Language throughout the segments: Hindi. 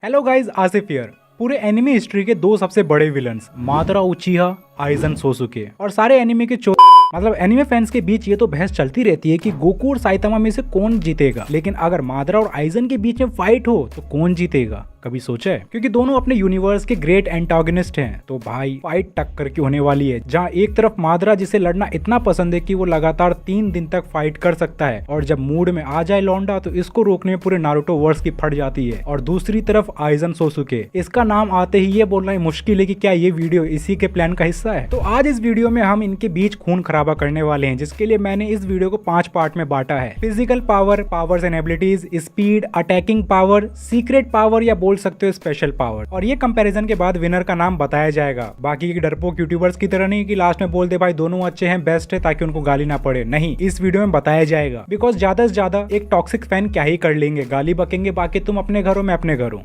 Hello guys, Asif here. पूरे एनिमे हिस्ट्री के दो सबसे बड़े विलन्स मादरा उचिहा, आइजन सोसुके और सारे एनिमे के मतलब एनिमे फैंस के बीच ये तो बहस चलती रहती है कि गोकू और साइतामा में से कौन जीतेगा, लेकिन अगर मादरा और आइजन के बीच में फाइट हो तो कौन जीतेगा, कभी सोचा है? क्योंकि दोनों अपने यूनिवर्स के ग्रेट एंटागनिस्ट हैं, तो भाई फाइट टक्कर की होने वाली है। जहां एक तरफ मादरा, जिसे लड़ना इतना पसंद है कि वो लगातार 3 दिन तक फाइट कर सकता है और जब मूड में आ जाए लौंडा तो इसको रोकने में पूरे नारुतो वर्स की फट जाती है। और दूसरी तरफ आइजन सोसुके, इसका नाम आते ही ये बोलना ही मुश्किल है कि क्या ये वीडियो इसी के प्लान का हिस्सा है। तो आज इस वीडियो में हम इनके बीच खून खराबा करने वाले हैं, जिसके लिए मैंने इस वीडियो को 5 पार्ट में बांटा है। Physical power, powers and abilities, speed, attacking power, secret power या बोल सकते हो स्पेशल पावर। और ये कंपैरिजन के बाद विनर का नाम बताया जाएगा। बाकी के डरपोक यूट्यूबर्स की तरह नहीं कि लास्ट में बोल दे भाई दोनों अच्छे हैं, बेस्ट है, ताकि उनको गाली ना पड़े। नहीं, इस वीडियो में बताया जाएगा। बिकॉज ज्यादा से ज्यादा एक टॉक्सिक फैन क्या ही कर लेंगे, गाली बकेंगे, बाकी तुम अपने घरों में अपने घरों।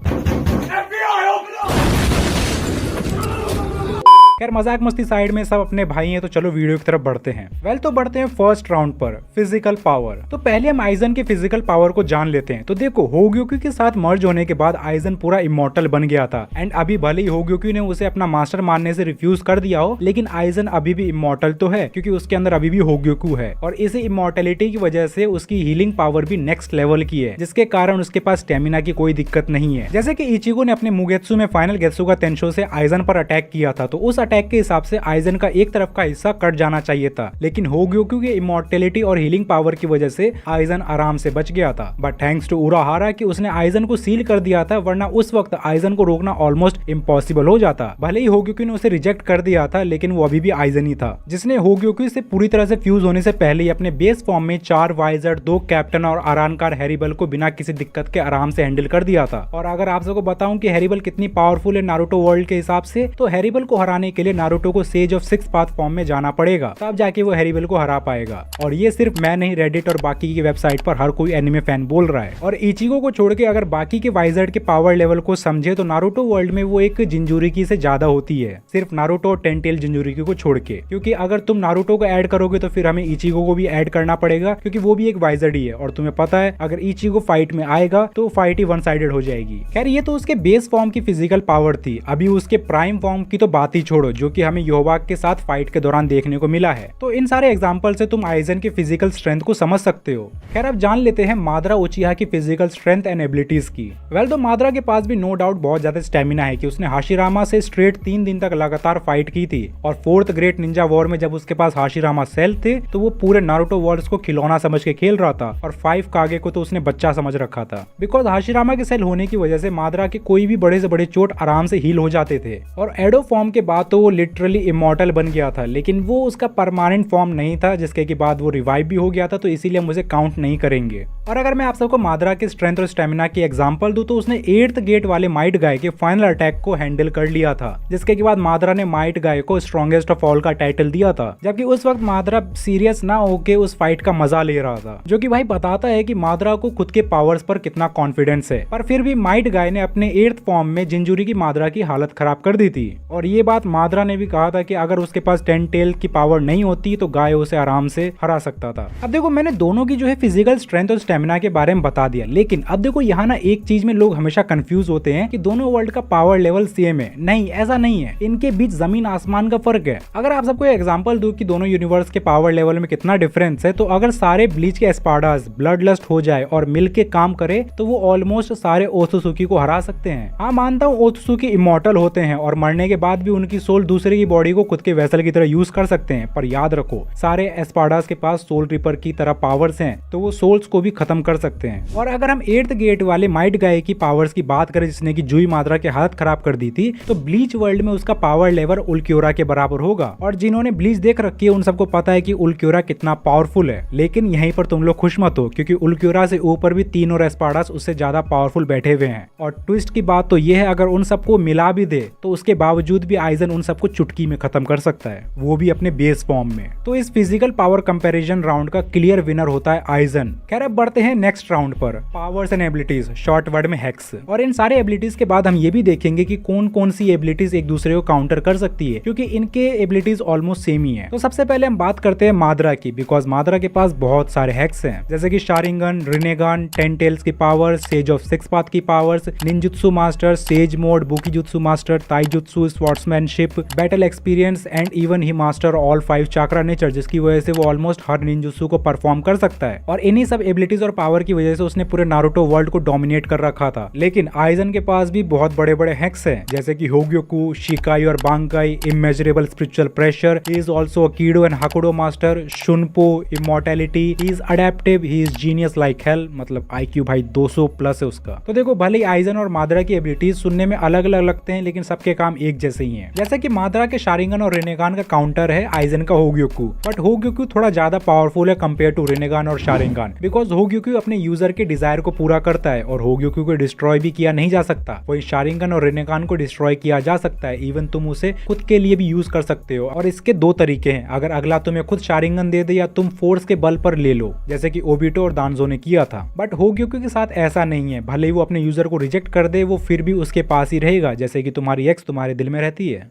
खैर मजाक मस्ती साइड में, सब अपने भाई हैं तो चलो वीडियो की तरफ बढ़ते हैं। तो बढ़ते हैं फर्स्ट राउंड पर, फिजिकल पावर। तो पहले हम आइजन के फिजिकल पावर को जान लेते हैं। तो देखो, होग्योक्यू के साथ मर्ज होने के बाद आइजन पूरा इमॉर्टल बन गया था। एंड अभी भले ही होग्योक्यू ने उसे अपना मास्टर मानने से रिफ्यूज कर दिया हो, लेकिन आइजन अभी भी इमॉर्टल तो है, क्योंकि उसके अंदर अभी भी होग्योक्यू है। और इसी इमॉर्टेलिटी की वजह से उसकी हीलिंग पावर भी नेक्स्ट लेवल की है, जिसके कारण उसके पास स्टेमिना की कोई दिक्कत नहीं है। जैसे कि इचिगो ने अपने मुगेत्सु में फाइनल गेत्सुगा तेंशो से आइजन पर अटैक किया था, तो उस अटैक के हिसाब से आइजन का एक तरफ का हिस्सा कट जाना चाहिए था, लेकिन होग्योक्यू के इमॉर्टेलिटी और हीलिंग पावर की वजह से आइजन आराम से बच गया था। बट थैंक्स टू उराहारा कि उसने आइजन को सील कर दिया था, वरना उस वक्त आइजन को रोकना ऑलमोस्ट इम्पॉसिबल हो जाता। भले ही होग्योक्यू ने उसे रिजेक्ट कर दिया था, लेकिन वो अभी भी आइजन ही था, जिसने होग्योक्यू से पूरी तरह से फ्यूज होने से पहले ही अपने बेस फॉर्म में 4 वाइजर, 2 कैप्टन और आरानकार हैरिबल को बिना किसी दिक्कत के आराम से हैंडल कर दिया था। और अगर आप सबको बताऊं कि हैरिबल कितनी पावरफुल है नारुतो वर्ल्ड के हिसाब से, तो हैरिबल को हराने के लिए नारुतो को सेज ऑफ 6 पाथ फॉर्म में जाना पड़ेगा, तब जाके वो हैरिबल को हरा पाएगा। और ये सिर्फ मैं नहीं, रेडिट और बाकी की वेबसाइट पर हर कोई एनिमे फैन बोल रहा है। और इचिगो को छोड़ के अगर बाकी के वाइजर्ड के पावर लेवल को समझे तो नारुतो वर्ल्ड में वो एक जिंजुरिकी से ज्यादा होती है, सिर्फ नारुतो और टेंटेल जिंजुरिकी को छोड़ के। क्योंकि अगर तुम नारुतो को ऐड करोगे तो फिर हमें इचिगो को भी ऐड करना पड़ेगा, क्योंकि वो भी एक वाइजर्ड ही है। और तुम्हें पता है अगर इचिगो फाइट में आएगा तो फाइट ही वन साइडेड हो जाएगी। खैर ये तो उसके बेस फॉर्म की फिजिकल पावर थी। अभी उसके प्राइम फॉर्म की तो बात ही छोड़ो, जो कि हमें योबाक के साथ फाइट के दौरान देखने को मिला है। तो इन सारे एग्जांपल से तुम आइजन के फिजिकल स्ट्रेंथ को समझ सकते हो। खैर अब जान लेते हैं मादरा उचिहा की फिजिकल स्ट्रेंथ एंड एबिलिटीज की। तो मादरा के पास भी नो डाउट बहुत ज्यादा स्टेमिना है कि उसने हाशिरामा से स्ट्रेट 3 दिन तक लगातार फाइट की थी। और 4th ग्रेट निंजा वॉर में जब उसके पास हाशिरामा सेल थे तो वो पूरे नारुतो वर्ल्ड्स को खिलौना समझ के खेल रहा था, और 5 कागे को तो उसने बच्चा समझ रखा था। बिकॉज हाशिरामा के सेल होने की वजह से मादरा के कोई भी बड़े से बड़े चोट आराम से हील हो जाते थे। और एडो फॉर्म के बाद तो वो लिटरली इमॉर्टल बन गया था, लेकिन वो उसका परमानेंट फॉर्म नहीं था, जिसके के बाद वो रिवाइव भी हो गया था, तो इसीलिए मुझे काउंट नहीं करेंगे। और अगर मैं आप सबको मादरा के स्ट्रेंथ और स्टेमिना की एग्जांपल दूं तो उसने 8th गेट वाले माइट गाय के फाइनल अटैक को हैंडल कर लिया था, जिसके के बाद मादरा ने माइट गाय को स्ट्रॉन्गेस्ट ऑफ ऑल का टाइटल दिया था। जबकि उस वक्त मादरा सीरियस ना होके उस फाइट का मजा ले रहा था, जो कि भाई बताता है कि मादरा को खुद के पावर्स पर कितना कॉन्फिडेंस है। पर फिर भी माइट गाय ने अपने 8th फॉर्म में जिंजुरी की मादरा की हालत खराब कर दी थी। और ये बात मादरा ने भी कहा था कि अगर उसके पास 10 टेल की पावर नहीं होती तो गाय उसे आराम से हरा सकता था। अब देखो, मैंने दोनों की जो है फिजिकल स्ट्रेंथ और स्टेमिना के बारे में बता दिया, लेकिन अब देखो यहाँ ना एक चीज में लोग हमेशा कंफ्यूज होते हैं कि दोनों वर्ल्ड का पावर लेवल सेम है। नहीं, ऐसा नहीं है, इनके बीच जमीन आसमान का फर्क है। अगर आप सबको एग्जांपल दूं कि दोनों यूनिवर्स के पावर लेवल में कितना डिफरेंस है, तो अगर सारे ब्लीच के एस्पार्डास ब्लड लस्ट हो जाए और मिलके काम करे तो वो ऑलमोस्ट सारे ओत्सुकी को हरा सकते हैं। हाँ मानता हूँ ओत्सुकी इमॉर्टल होते हैं और मरने के बाद भी उनकी सोल दूसरे की बॉडी को खुद के वेसल की तरह यूज कर सकते हैं, पर याद रखो सारे एस्पार्डास के पास सोल रिपर की तरह पावर्स हैं, तो वो सोल्स को भी खत्म कर सकते हैं। और अगर हम 8th गेट वाले माइट गाय की पावर्स की बात करें, जिसने की जुई मादरा की हालत खराब कर दी थी, तो ब्लीच वर्ल्ड में उसका पावर लेवल उल्क्योरा के बराबर होगा। और जिन्होंने ब्लीच देख रखी है उन सबको पता है कि उल्क्योरा कितना पावरफुल है। लेकिन यहीं पर तुम लोग खुश मत हो, क्योंकि उल्क्योरा से ऊपर भी 3 और एस्पार्डास उससे ज्यादा पावरफुल बैठे हुए हैं। और ट्विस्ट की बात तो यह है, अगर उन सबको मिला भी दे तो उसके बावजूद भी आइजन उन सबको चुटकी में खत्म कर सकता है, वो भी अपने बेस फॉर्म में। तो इस फिजिकल पावर कंपैरिजन राउंड का क्लियर विनर होता है आइजन। खैर अब बढ़ते हैं नेक्स्ट राउंड पर, powers and abilities, short word में हैक्स। और इन सारे एबिलिटीज के बाद हम ये भी देखेंगे कि कौन कौन सी एबिलिटीज एक दूसरे को काउंटर कर सकती है, क्योंकि इनके एबिलिटीज ऑलमोस्ट सेम ही है। तो सबसे पहले हम बात करते हैं माद्रा की, बिकॉज माद्रा के पास बहुत सारे हैक्स हैं, जैसे कि शारिंगन, रिनेगान, 10 टेल्स की पावर, सेज ऑफ 6 पाथ की powers, ninjutsu master, sage mode, bukijutsu master, taijutsu, swordsmanship, battle experience and even he master all 5 chakra nature, जिसकी वजह से वो ऑलमोस्ट हर निंजुत्सु को परफॉर्म कर सकता है। और इन्हीं सब एबिलिटीज और पावर की वजह से उसने पूरे नारुतो वर्ल्ड को डोमिनेट कर रखा था। लेकिन आइजन के पास भी बहुत बड़े बड़े हैक्स हैं, जैसे कि होग्योकू, शिकाई और Bankai, immeasurable spiritual pressure, he is also a kido and hakudo master, shunpo, immortality, he is adaptive, he is genius like hell, मतलब आईक्यू भाई 200 प्लस है उसका। तो देखो, भले ही आइजन और माद्रा की एबिलिटीज सुनने में अलग अलग लगते हैं, लेकिन सबके काम एक जैसे ही हैं। जैसे कि माद्रा के शारिंगन और रिनेगान का काउंटर है आइजन का होग्योकू, बट होग्योकू थोड़ा ज्यादा पावरफुल है कंपेयर टू रिनेगान और शारिंगन, बिकॉज होग्योकू अपने यूजर के डिजायर को पूरा करता है और होग्योकू को डिस्ट्रॉय भी किया नहीं जा सकता। वही शारिंगन और रिनेगान को डिस्ट्रॉय किया जा सकता है, इवन तुम उसे खुद के लिए भी यूज कर सकते हो। और इसके दो तरीके हैं, अगर अगला तुम्हें खुद शारिंगन दे दे या तुम फोर्स के बल पर ले लो, जैसे कि ओबिटो और दानजो ने किया था। बट होग्योकू के साथ ऐसा नहीं है, भले ही वो अपने यूजर को रिजेक्ट कर दे, वो फिर भी उसके पास ही रहेगा, जैसे कि तुम्हारी एक्स तुम्हारे दिल में रहती है।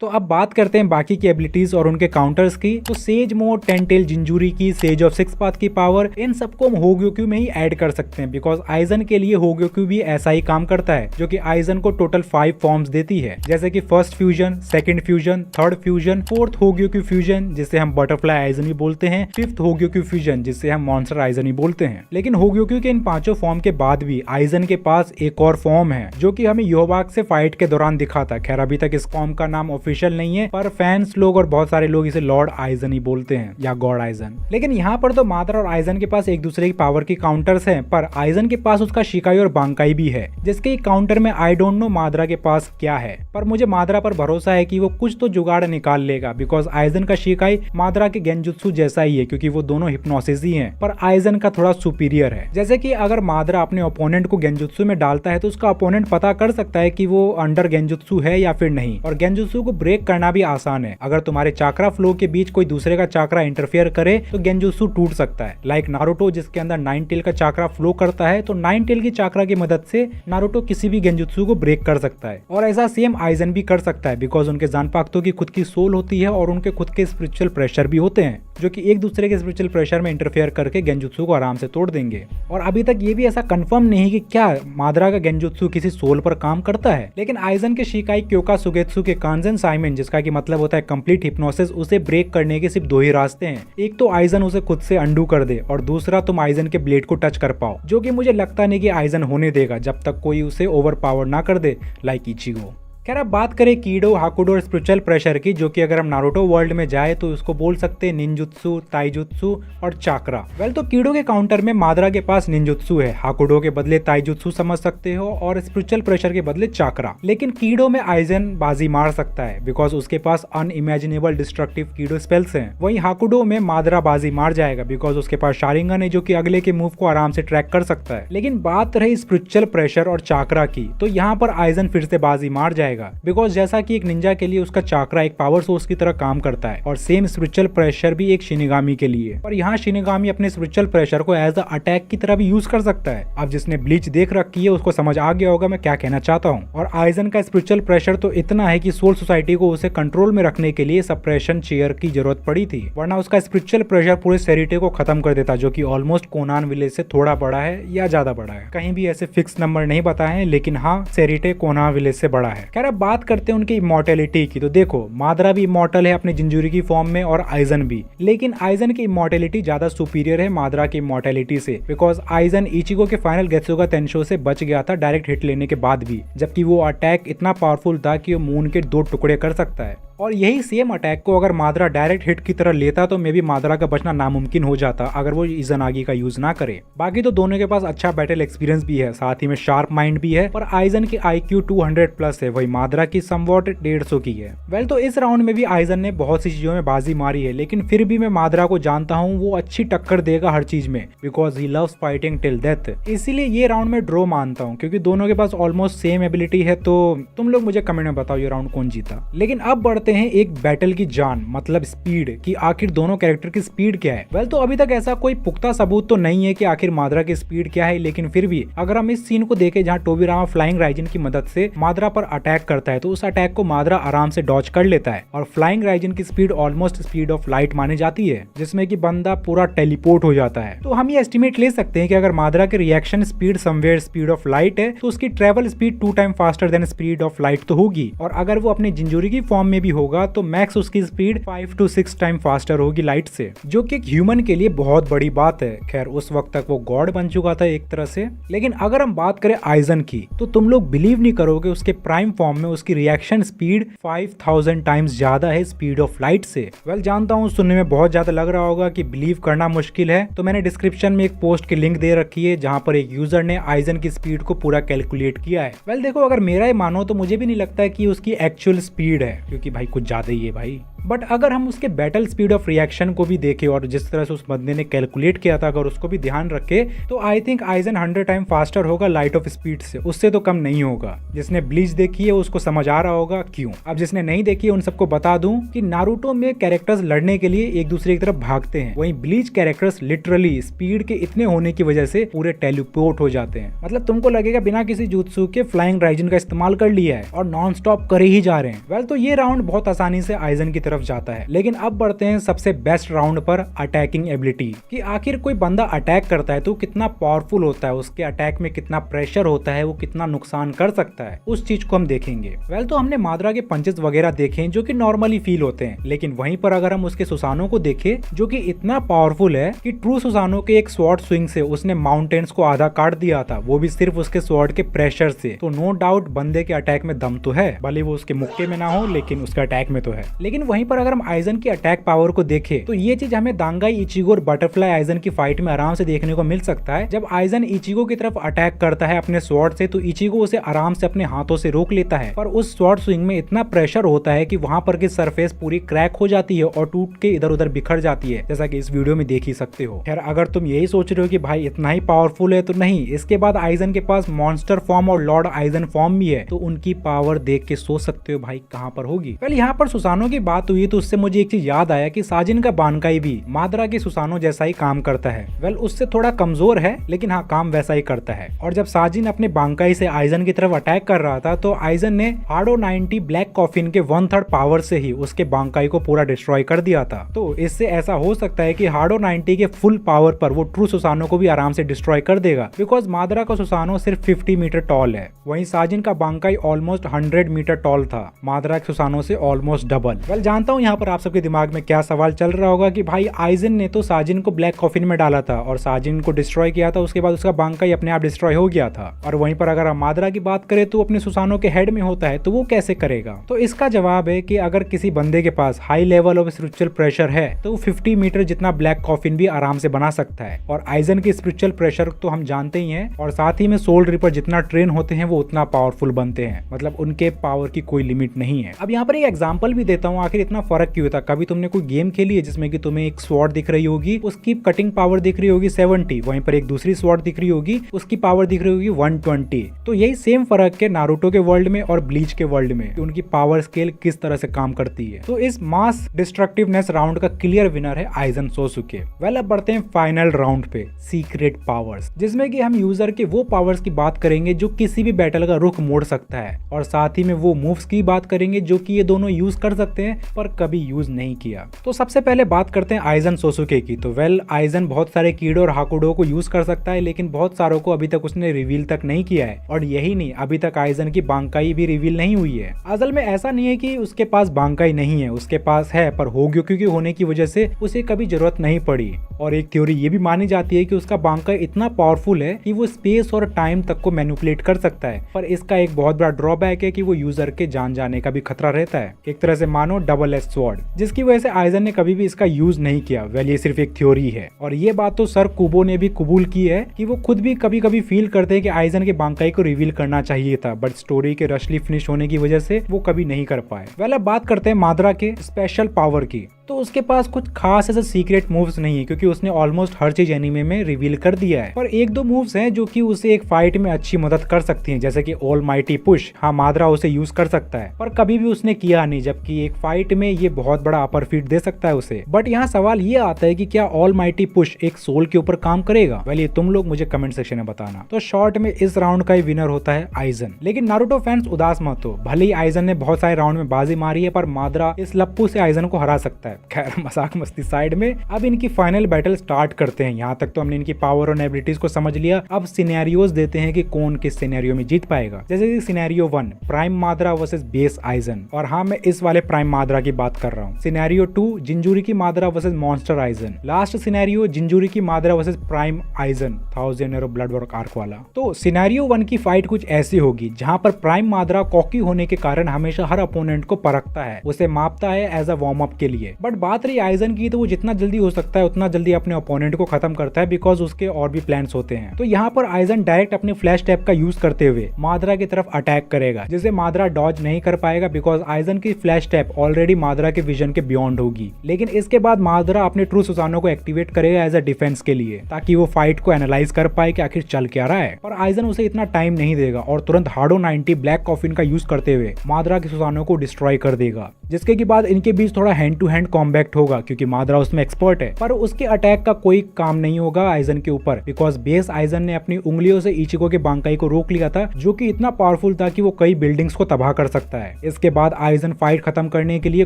तो अब बात करते हैं बाकी की एबिलिटीज और उनके काउंटर्स की। तो सेज मोड, 10 टेल जिंजूरी की, सेज ऑफ 6 पाथ की पावर, इन सबको हम होग्योकू में ही ऐड कर सकते हैं, बिकॉज आइजन के लिए होग्योकू भी ऐसा ही काम करता है, जो कि आइजन को टोटल 5 फॉर्म्स देती है, जैसे कि first fusion, second fusion, third fusion, fourth Hogyoku fusion जिसे हम बटरफ्लाई आइजन भी बोलते हैं, फिफ्थ होग्योकू फ्यूजन जिसे हम मॉन्स्टर आइजन ही बोलते हैं। लेकिन होग्योकू के इन पांचों फॉर्म के बाद भी आइजन के पास एक और फॉर्म है, जो कि हमें योबाक से फाइट के दौरान दिखा था। खैर अभी तक इस फॉर्म का नाम ऑफिशियल नहीं है, पर फैंस लोग और बहुत सारे लोग इसे लॉर्ड आइजन ही बोलते हैं या गॉड आइजन। लेकिन यहाँ पर तो माद्रा और आइजन के पास एक दूसरे की पावर की काउंटर्स हैं, पर आइजन के पास उसका शिकाई और बांकाई भी है, जिसके काउंटर में आई डोंट नो माद्रा के पास क्या है, पर मुझे माद्रा पर भरोसा है कि वो कुछ तो जुगाड़ निकाल लेगा, बिकॉज आइजन का शिकाई माद्रा के गेंजुत्सु जैसा ही है, क्योंकि वो दोनों हिप्नोसिस ही हैं, पर आइजन का थोड़ा सुपीरियर है। जैसे कि अगर माद्रा अपने ओपोनेंट को गेंजुत्सु में डालता है, तो उसका ओपोनेंट पता कर सकता है कि वो अंडर गेंजुत्सु है या फिर नहीं, और गेंजुत्सु को ब्रेक करना भी आसान है। अगर तुम्हारे चाक्रा फ्लो के बीच कोई दूसरे का चाक्रा इंटरफेयर करे तो गेंजुत्सु टूट सकता है। लाइक नारुतो जिसके अंदर 9 टेल का चाक्रा फ्लो करता है, तो 9 टेल की चाक्रा की मदद से नारुतो किसी भी गेंजुत्सु को ब्रेक कर सकता है। और ऐसा सेम आइजन भी कर सकता है, बिकॉज उनके जानपाक्तों की खुद की सोल होती है और उनके खुद के स्पिरिचुअल प्रेशर भी होते हैं, जो कि एक दूसरे के स्पिरिचुअल प्रेशर में इंटरफेयर करके गेंजुत्सु को आराम से तोड़ देंगे। और अभी तक ये भी ऐसा कंफर्म नहीं कि क्या माद्रा का गेंजुत्सु किसी सोल पर काम करता है, लेकिन आइजन के शिकाई क्योका सुगेत्सु के कांजन साइमन, जिसका की मतलब होता है कंप्लीट हिप्नोसिस, उसे ब्रेक करने के सिर्फ 2 ही रास्ते हैं। एक तो आइजन उसे खुद से अंडू कर दे, और दूसरा तुम आइजन के ब्लेड को टच कर पाओ, जो कि मुझे लगता नहीं कि आइजन होने देगा जब तक कोई उसे ओवर पावर ना कर दे, लाइक इचिगो। खैर अब बात करें कीडो, हाकुडो और स्पिरिचुअल प्रेशर की, जो कि अगर हम नारुतो वर्ल्ड में जाए तो उसको बोल सकते हैं निंजुत्सु, ताइजुत्सु और चाक्रा। वेल तो कीडो के काउंटर में माद्रा के पास निंजुत्सु है, हाकुडो के बदले ताइजुत्सु समझ सकते हो, और स्पिरिचुअल प्रेशर के बदले चाक्रा। लेकिन कीडो में आइजन बाजी मार सकता है, बिकॉज उसके पास अनइमेजिनेबल डिस्ट्रक्टिव कीडो स्पेल्स हैं। वहीं हाकुडो में माद्रा बाजी मार जाएगा, बिकॉज उसके पास शारिंगन है, जो कि अगले के मूव को आराम से ट्रैक कर सकता है। लेकिन बात रही स्पिरिचुअल प्रेशर और चाक्रा की, तो यहाँ पर आइजन फिर से बाजी मार जाएगा, बिकॉज जैसा कि एक निंजा के लिए उसका चाक्रा एक पावर सोर्स की तरह काम करता है, और सेम स्पिरिचुअल प्रेशर भी एक शिनिगामी के लिए। और यहाँ शिनिगामी अपने स्पिरिचुअल प्रेशर को एज अ अटैक की तरह भी यूज कर सकता है। अब जिसने ब्लीच देख रखी है उसको समझ आ गया होगा मैं क्या कहना चाहता हूँ। और आइजन का स्पिरिचुअल प्रेशर तो इतना है कि सोल सोसाइटी को उसे कंट्रोल में रखने के लिए सप्रेशन चेयर की जरूरत पड़ी थी, वरना उसका स्पिरिचुअल प्रेशर पूरे सेरिटे को खत्म कर देता, जो कि ऑलमोस्ट कोनान विलेज से थोड़ा बड़ा है या ज्यादा बड़ा है। कहीं भी ऐसे फिक्स नंबर नहीं बताए हैं, लेकिन हाँ सेरिटे कोनान विलेज से बड़ा है। खैर अब बात करते हैं उनकी इमॉर्टेलिटी की। तो देखो माद्रा भी इमॉर्टल है अपने जिंजुरी की फॉर्म में, और आइजन भी, लेकिन आइजन की इमॉर्टेलिटी ज्यादा सुपीरियर है माद्रा की इमॉर्टेलिटी से, बिकॉज आइजन इचिगो के फाइनल गेत्सुगा तेंशो से बच गया था डायरेक्ट हिट लेने के बाद भी, जबकि वो अटैक इतना पावरफुल था कि वो मून के 2 टुकड़े कर सकता है। और यही सेम अटैक को अगर माद्रा डायरेक्ट हिट की तरह लेता तो मे भी माद्रा का बचना नामुमकिन हो जाता अगर वो इज़नागी का यूज ना करे। बाकी तो दोनों के पास अच्छा बैटल एक्सपीरियंस भी है, साथ ही में शार्प माइंड भी है, पर आइजन की IQ 200 प्लस है, वही माद्रा की समवॉट 150 की है। वेल तो इस राउंड में भी आइजन ने बहुत सी चीजों में बाजी मारी है, लेकिन फिर भी मैं माद्रा को जानता हूँ वो अच्छी टक्कर देगा हर चीज में, because he loves fighting till death. इसीलिए ये राउंड में ड्रॉ मानता हूँ, क्योंकि दोनों के पास ऑलमोस्ट सेम एबिलिटी है। तो तुम लोग मुझे कमेंट में बताओ ये राउंड कौन जीता। लेकिन अब बढ़ते करते हैं एक बैटल की जान मतलब स्पीड कि आखिर दोनों कैरेक्टर की स्पीड क्या है। वेल तो अभी तक ऐसा कोई पुख्ता सबूत तो नहीं है कि आखिर माद्रा की स्पीड क्या है, लेकिन फिर भी अगर हम इस सीन को देखें जहाँ टोबिरामा फ्लाइंग राइजिन की मदद से माद्रा पर अटैक करता है तो उस अटैक को माद्रा आराम से डॉज कर लेता है और फ्लाइंग राइजिन की speed almost speed of light मानी जाती है, जिसमें कि बंदा पूरा टेलीपोर्ट हो जाता है। तो हम ये एस्टिमेट ले सकते हैं कि अगर माद्रा की reaction speed somewhere speed of light है तो उसकी travel speed 2 time faster than speed of light तो होगी, और अगर वो अपने जिंजूरी की फॉर्म में भी होगा तो मैक्स उसकी स्पीड 5 to 6 टाइम फास्टर होगी लाइट से, जो कि एक ह्यूमन के लिए बहुत बड़ी बात है। खैर उस वक्त तक वो गॉड बन चुका था एक तरह से। लेकिन अगर हम बात करें आइजन की तो तुम लोग बिलीव नहीं करोगे उसके प्राइम फॉर्म में उसकी रिएक्शन स्पीड 5000 टाइम्स ज्यादा है स्पीड ऑफ लाइट से। वेल जानता हूँ सुनने में बहुत ज्यादा लग रहा होगा कि बिलीव करना मुश्किल है, तो मैंने डिस्क्रिप्शन में एक पोस्ट की लिंक दे रखी है जहाँ पर एक यूजर ने आइजन की स्पीड को पूरा कैलकुलेट किया है। वेल देखो अगर मेरा ही मानो तो मुझे भी नहीं लगता है कि उसकी एक्चुअल स्पीड है, क्योंकि भाई कुछ ज्यादा ही है भाई। बट अगर हम उसके बैटल स्पीड ऑफ रिएक्शन को भी देखें और जिस तरह से उस बंदे ने कैलकुलेट किया था अगर उसको भी ध्यान रखे तो I think eigen 100 time faster होगा लाइट ऑफ स्पीड से, उससे तो कम नहीं होगा। जिसने ब्लीच देखी है उसको समझ आ रहा होगा क्यों। अब जिसने नहीं देखी है उन सबको बता दूं कि नारुतो में कैरेक्टर्स लड़ने के लिए एक दूसरे की तरफ भागते हैं, वहीं ब्लीच कैरेक्टर्स लिटरली स्पीड के इतने होने की वजह से पूरे टेलीपोर्ट हो जाते हैं। मतलब तुमको लगेगा बिना किसी जुत्सु के फ्लाइंग राइजिन का इस्तेमाल कर लिया है और नॉन स्टॉप करे ही जा रहे हैं। वेल तो ये राउंड बहुत आसानी से आइजन की तरफ जाता है। लेकिन अब बढ़ते हैं सबसे बेस्ट राउंड पर, अटैकिंग एबिलिटी कि आखिर कोई बंदा अटैक करता है तो कितना पावरफुल होता है, उसके अटैक में कितना प्रेशर होता है, वो कितना नुकसान कर सकता है, उस चीज को हम देखेंगे। वेल तो हमने माद्रा के पंचेस वगैरह देखे जो कि नॉर्मली फील होते हैं, लेकिन वहीं पर अगर हम उसके सुसानो को देखें जो कि इतना पावरफुल है कि ट्रू सुसानो के एक स्वॉर्ड स्विंग से उसने माउंटेन्स को आधा काट दिया था, वो भी सिर्फ उसके स्वॉर्ड के प्रेशर से। तो नो डाउट बंदे के अटैक में दम तो है, भले वो उसके मुक्के में ना हो लेकिन उसके अटैक में तो है। लेकिन वहीं पर अगर हम आइजन की अटैक पावर को देखें तो ये चीज हमें दांगाई इचिगो और बटरफ्लाई आइजन की फाइट में आराम से देखने को मिल सकता है। जब आइजन इचिगो की तरफ अटैक करता है अपने स्वॉर्ड से तो इचिगो उसे आराम से अपने हाथों से रोक लेता है, पर उस स्वॉर्ड स्विंग में इतना प्रेशर होता है कि वहां पर की सरफेस पूरी क्रैक हो जाती है और टूट के इधर उधर बिखर जाती है, जैसा कि इस वीडियो में देख ही सकते हो। खैर अगर तुम यही सोच रहे हो कि भाई इतना ही पावरफुल है तो नहीं, इसके बाद आइजन के पास मॉन्स्टर फॉर्म और लॉर्ड आइजन फॉर्म भी है, तो उनकी पावर देख के सोच सकते हो भाई कहां पर होगी। पहले यहाँ पर सुसानो की बात हुई तो उससे मुझे एक चीज याद आया कि साजिन का बानकाई भी माद्रा के सुसानो जैसा ही काम करता है। वेल उससे थोड़ा कमजोर है लेकिन हाँ काम वैसा ही करता है। और जब साजिन अपने बांकाई से आइजन की तरफ अटैक कर रहा था तो आइजन ने हार्डो 90 ब्लैक कॉफिन के 1/3 पावर से ही उसके बांकाई को पूरा डिस्ट्रॉय कर दिया था। तो इससे ऐसा हो सकता है कि हार्डो 90 के फुल पावर पर वो ट्रू सुसानो को भी आराम से डिस्ट्रॉय कर देगा, बिकॉज माद्रा का सुसानो सिर्फ 50 मीटर टॉल है, वहीं साजिन का बांकाई ऑलमोस्ट 100 मीटर टॉल था, माद्रा के सुसानो से ऑलमोस्ट डबल। वेल जानता हूँ यहाँ पर आप सबके दिमाग में क्या सवाल चल रहा होगा कि भाई आइजन ने तो साजिन को ब्लैक कॉफिन में डाला था और साजिन को डिस्ट्रॉय किया था, उसके बाद उसका बांकाई अपने आप डिस्ट्रॉय हो गया था, और वहीं पर अगर हम माद्रा की बात करें तो अपने सुसानो के हेड में होता है, तो वो कैसे करेगा। तो इसका जवाब है कि अगर किसी बंदे के पास high level of spiritual pressure है तो वो 50 मीटर जितना ब्लैक कॉफिन भी आराम से बना सकता है, और आइजन के स्पिरिचुअल प्रेशर तो हम जानते ही हैं, और साथ ही में सोल रिपर जितना ट्रेन होते हैं वो उतना पावरफुल बनते हैं, मतलब उनके पावर की कोई लिमिट नहीं है। अब यहाँ पर एक एग्जांपल भी देता हूँ, आखिर इतना फर्क क्यों था। कभी तुमने कोई गेम खेली है जिसमें कि तुम्हें एक स्वॉर्ड दिख रही होगी, उसकी कटिंग पावर दिख रही होगी 70, वहीं पर एक दूसरी स्वॉर्ड दिख रही होगी उसकी पावर दिख रही होगी 120। तो यही सेम फर्क है नारुतो के वर्ल्ड में और ब्लीच के वर्ल्ड में, कि उनकी पावर स्केल किस तरह से काम करती है। तो इस मास डिस्ट्रक्टिवनेस राउंड का क्लियर विनर है आइजन सोसुके। वेल अब बढ़ते हैं फाइनल राउंड पे, सीक्रेट पावर्स, जिसमें कि हम यूजर के वो पावर्स की बात करेंगे जो किसी भी बैटल का रुख मोड़ सकता है, और साथ ही में वो मूव्स की बात करेंगे जो कि ये दोनों यूज कर सकते हैं पर कभी यूज नहीं किया। तो सबसे पहले बात करते हैं आइजन सोसुके की। तो वेल आइजन बहुत सारे कीडो और हाकुडो को यूज कर सकता है, लेकिन बहुत सारों को अभी तक उसने रिवील तक नहीं किया है, और यही नहीं अभी तक आइजन की बांकाई भी रिवील नहीं हुई है। असल में ऐसा नहीं है कि उसके पास बांकाई नहीं है, उसके पास है, पर होग्योक्यू की होने की वजह से उसे कभी जरूरत नहीं पड़ी। और एक थ्योरी ये भी मानी जाती है कि उसका बांकाई इतना पावरफुल है कि वो स्पेस और टाइम तक को मैनिपुलेट कर सकता है, पर इसका एक बहुत बड़ा ड्रॉबैक है कि वो यूजर के जान जाने का भी खतरा रहता है। एक तरह से मानो डबल एज स्वॉर्ड, जिसकी वजह से आइजन ने कभी भी इसका यूज नहीं किया। वेल ये सिर्फ एक थ्योरी है, और ये बात तो सर कुबो ने भी कबूल की है कि वो खुद भी कभी कभी फील करते हैं कि आइजन के बांकाई को रिवील करना चाहिए था, बट स्टोरी के रशली फिनिश होने की वजह से वो कभी नहीं कर पाए। वेल अब बात करते हैं माद्रा के स्पेशल पावर की। तो उसके पास कुछ खास ऐसे सीक्रेट मूव्स नहीं है क्योंकि उसने ऑलमोस्ट हर चीज एनीमे में रिवील कर दिया है। पर एक दो मूव्स हैं जो कि उसे एक फाइट में अच्छी मदद कर सकती हैं, जैसे कि ऑल माइटी पुश। हाँ, माद्रा उसे यूज कर सकता है पर कभी भी उसने किया नहीं, जबकि एक फाइट में ये बहुत बड़ा अपर फीट दे सकता है उसे। बट यहाँ सवाल ये आता है कि क्या ऑल माइटी पुश एक सोल के ऊपर काम करेगा? वेल, ये तुम लोग मुझे कमेंट सेक्शन में बताना। तो शॉर्ट में इस राउंड का ही विनर होता है आइजन। लेकिन नारुतो फैंस उदास मत हो, भले ही आइजन ने बहुत सारे राउंड में बाजी मारी है पर माद्रा इस लप्पू से आइजन को हरा सकता है। खैर, मजाक मस्ती साइड में, अब इनकी फाइनल बैटल स्टार्ट करते हैं। यहाँ तक तो हमने इनकी पावर और एबिलिटीज को समझ लिया। अब सिनेरियोज देते हैं कि कौन किस सिनेरियो में जीत पाएगा। जैसे कि scenario 1 prime Madara versus base Aizen, और हाँ, मैं इस वाले प्राइम माद्रा की बात कर रहा हूँ। सिनेरियो 2 जिंजूरी की Madara versus monster Aizen. Last scenario Jinchuriki की Madara versus prime Aizen 1000 year blood war arc वाला। तो सिनेरियो 1 की फाइट कुछ ऐसी होगी जहाँ पर प्राइम माद्रा कॉकी होने के कारण हमेशा हर अपोनेंट को परखता है, उसे मापता है एज अ वार्म अप के लिए। बट बात रही आइजन की, तो वो जितना जल्दी हो सकता है उतना जल्दी अपने ओपोनेंट को खत्म करता है, बिकॉज उसके और भी प्लान्स होते हैं। तो यहाँ पर आइजन डायरेक्ट अपनी फ्लैश टैप का यूज करते हुए माद्रा की तरफ अटैक करेगा, जिसे माद्रा डॉज नहीं कर पाएगा बिकॉज आइजन की फ्लैश टैप ऑलरेडी माद्रा के विजन के बियॉन्ड होगी। लेकिन इसके बाद माद्रा अपने ट्रू सुसानो को एक्टिवेट करेगा एज अ डिफेंस के लिए, ताकि वो फाइट को एनालाइज कर पाए कि आखिर चल क्या रहा है। पर आइजन उसे इतना टाइम नहीं देगा और तुरंत हार्डो 90 ब्लैक कॉफिन का यूज करते हुए माद्रा के सुसानो को डिस्ट्रॉय कर देगा, जिसके के बाद इनके बीच थोड़ा हैंड टू हैंड कॉम्बैक्ट होगा क्योंकि माद्रा उसमें एक्सपर्ट है। पर उसके अटैक का कोई काम नहीं होगा आइजन के ऊपर, बिकॉज बेस आइजन ने अपनी उंगलियों से इचिको के बांकाई को रोक लिया था, जो कि इतना पावरफुल था कि वो कई बिल्डिंग्स को तबाह कर सकता है। इसके बाद आइजन फाइट खत्म करने के लिए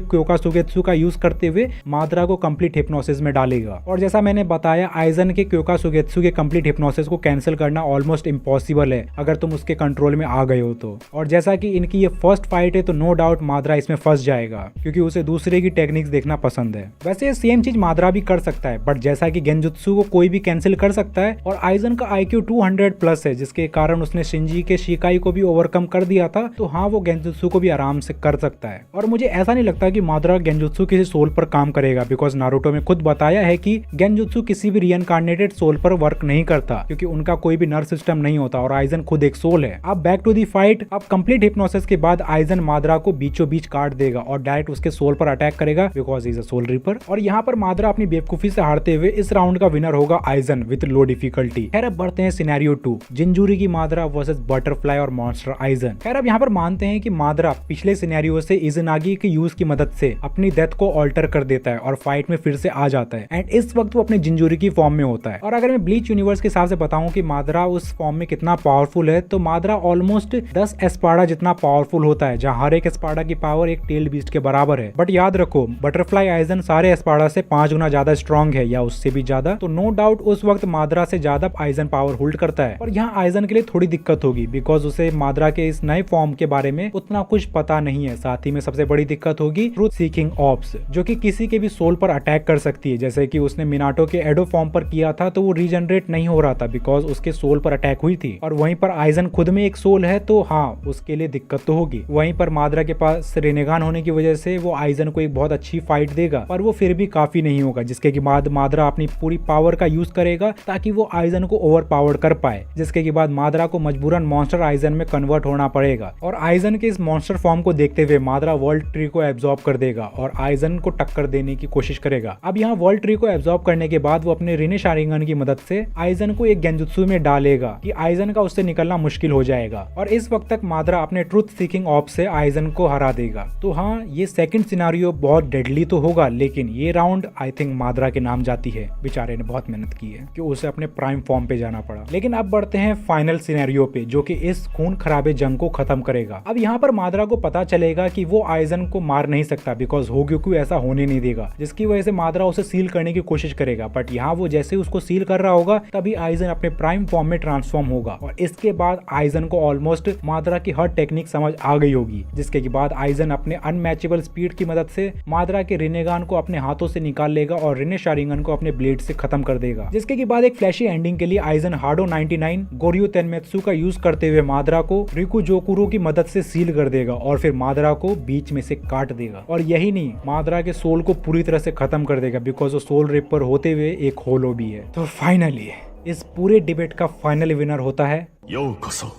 क्योका सुगेत्सु का यूज करते हुए माद्रा को कंप्लीट हिप्नोसिस में डालेगा। और जैसा मैंने बताया, आइजन के क्योका सुगेत्सु के कंप्लीट हिप्नोसिस को कैंसिल करना ऑलमोस्ट इम्पॉसिबल है अगर तुम उसके कंट्रोल में आ गए हो तो। और जैसा कि इनकी ये फर्स्ट फाइट है तो नो डाउट माद्रा इसमें फंस जाएगा क्योंकि उसे दूसरे की टेक्निक्स देखना पसंद है। वैसे सेम चीज माद्रा भी कर सकता है, बट जैसा कि गेंजुत्सु को कोई भी कैंसिल कर सकता है और आइजन का IQ 200 प्लस है, जिसके कारण उसने शिंजी के शिकाई को भी ओवरकम कर दिया था। तो हाँ, वो गेंजुत्सु को भी आराम से कर सकता है। और मुझे ऐसा नहीं लगता कि माद्रा गेंजुत्सु किसी सोल पर काम करेगा, बिकॉज नारुतो में खुद बताया है कि गेंजुत्सु किसी भी रीइनकार्नेटेड सोल पर वर्क नहीं करता क्योंकि उनका कोई भी नर्व सिस्टम नहीं होता और आइजन खुद एक सोल है। अब बैक टू दी फाइट। अब कंप्लीट हिप्नोसिस के बाद आइजन माद्रा को बीचों बीच काट देगा और डायरेक्ट उसके सोल पर अटैक करेगा because is a soul reaper. और यहाँ पर माद्रा अपनी बेवकूफी से हारते हुए इस राउंड का विनर होगा आइजन विद लो डिफिकल्टी। खैर, अब बढ़ते हैं सिनेरियो 2 जिंजूरी की माद्रा वर्सेस बटरफ्लाई और मॉन्स्टर आइजन। खैर, अब यहाँ पर मानते हैं कि माद्रा पिछले सिनेरियो से इज़नागी के यूज की मदद से अपनी डेथ को ऑल्टर कर देता है और फाइट में फिर से आ जाता है एंड इस वक्त वो अपने जिंजूरी की फॉर्म में होता है। और अगर मैं ब्लीच यूनिवर्स के हिसाब से बताऊं कि माद्रा उस फॉर्म में कितना पावरफुल है, तो माद्रा ऑलमोस्ट 10 एस्पाडा जितना पावरफुल होता है, जहां हर एक एस्पाडा की पावर एक टेल बीस्ट के बराबर है। बट याद रखो, बटरफ्लाई आइजन सारे एस्पाडा से 5 गुना ज्यादा स्ट्रॉन्ग है या उससे भी ज्यादा। तो नो डाउट उस वक्त माद्रा से ज्यादा आइजन पावर होल्ड करता है। और यहाँ आइजन के लिए थोड़ी दिक्कत होगी बिकॉज उसे माद्रा के इस नए फॉर्म के बारे में उतना कुछ पता नहीं है। साथ ही में सबसे बड़ी दिक्कत होगी ट्रूथ सीकिंग ऑप्स, जो कि किसी के भी सोल पर अटैक कर सकती है। जैसे कि उसने मिनाटो के एडो फॉर्म पर किया था तो वो रीजनरेट नहीं हो रहा था बिकॉज उसके सोल पर अटैक हुई थी। और वहीं पर आइजन खुद में एक सोल है तो हाँ, उसके लिए दिक्कत तो होगी। वहीं पर माद्रा के पास रेनेगान होने की वजह से वो आइजन को एक बहुत अच्छी फाइट देगा, पर वो फिर भी काफी नहीं होगा, जिसके बाद माद्रा अपनी पूरी पावर का यूज करेगा ताकि वो आइजन को ओवर पावर कर पाए, जिसके बाद माद्रा को मजबूरन मॉन्स्टर आइजन में कन्वर्ट होना पड़ेगा। और आइजन के इस मॉन्स्टर फॉर्म को देखते हुए माद्रा वर्ल्ड ट्री को एब्जॉर्ब कर देगा और आइजन को टक्कर देने की कोशिश करेगा। अब यहाँ वर्ल्ड ट्री को एब्जॉर्ब करने के बाद वो अपने रिने शारिंगन की मदद से आइजन को एक गेंजुत्सु में डालेगा कि आइजन का उससे निकलना मुश्किल हो जाएगा। और इस वक्त तक माद्रा अपने ट्रूथ सीकिंग ऑप से आइजन को हरा देगा। तो हाँ, ये सेकंड सिनारियो बहुत डेडली तो होगा, लेकिन ये राउंड आई थिंक माद्रा के नाम जाती है। बेचारे ने बहुत मेहनत की है कि उसे अपने प्राइम फॉर्म पे जाना पड़ा। लेकिन अब बढ़ते हैं फाइनल सिनेरियो पे, जो कि इस खून खराबे जंग को खत्म करेगा। अब यहाँ पर माद्रा को पता चलेगा कि वो आइजन को मार नहीं सकता बिकॉज होग्योकू ऐसा होने नहीं देगा, जिसकी वजह से माद्रा उसे सील करने की कोशिश करेगा। बट यहाँ वो जैसे उसको सील कर रहा होगा तभी आइजन अपने प्राइम फॉर्म में ट्रांसफॉर्म होगा और इसके बाद आइजन को ऑलमोस्ट माद्रा की हर टेक्निक समझ आ गई होगी, जिसके बाद आइजन अपने अनमैचेबल स्पीड की मदद से माद्रा के रिनेगान को अपने हाथों से निकाल लेगा और रिने शारिंगन को अपने ब्लेड से खत्म कर देगा। जिसके बाद एक फ्लैशी एंडिंग के लिए आइजन हार्डो 99 गोरियो तेनमेत्सु का यूज करते हुए माद्रा को रिकु जोकुरो की मदद से सील कर देगा और फिर माद्रा को बीच में से काट देगा। और यही नहीं, माद्रा के सोल को पूरी तरह से खत्म कर देगा बिकॉज वो सोल रिपर होते हुए एक होलो भी है। तो फाइनली इस पूरे डिबेट का फाइनल विनर होता है योकोसो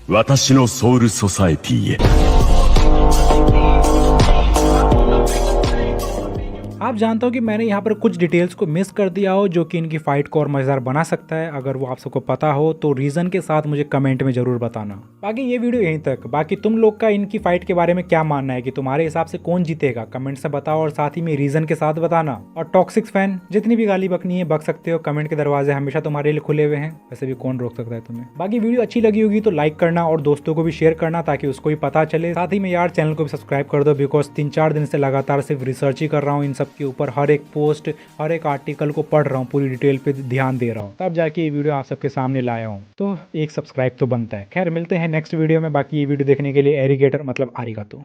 वाताशी नो सोउल सोसाइटी हे। आप जानता हो कि मैंने यहाँ पर कुछ डिटेल्स को मिस कर दिया हो जो कि इनकी फाइट को और मजेदार बना सकता है। अगर वो आप सबको पता हो तो रीजन के साथ मुझे कमेंट में जरूर बताना। बाकी ये वीडियो यहीं तक। बाकी तुम लोग का इनकी फाइट के बारे में क्या मानना है कि तुम्हारे हिसाब से कौन जीतेगा, कमेंट से बताओ और साथ ही में रीजन के साथ बताना। और टॉक्सिक फैन जितनी भी गाली बकनी है बक सकते हो, कमेंट के दरवाजे हमेशा तुम्हारे लिए खुले हुए हैं, वैसे भी कौन रोक सकता है तुम्हें। बाकी वीडियो अच्छी लगी होगी तो लाइक करना और दोस्तों को भी शेयर करना ताकि उसको भी पता चले। साथ ही में यार चैनल को भी सब्सक्राइब कर दो, बिकॉज 3-4 दिन से लगातार सिर्फ रिसर्च ही कर रहा हूँ इन सब के ऊपर। हर एक पोस्ट, हर एक आर्टिकल को पढ़ रहा हूँ, पूरी डिटेल पे ध्यान दे रहा हूँ, तब जाके ये वीडियो आप सबके सामने लाया हूँ। तो एक सब्सक्राइब तो बनता है। खैर मिलते हैं नेक्स्ट वीडियो में। बाकी ये वीडियो देखने के लिए एरिगेटर मतलब आरिगातो।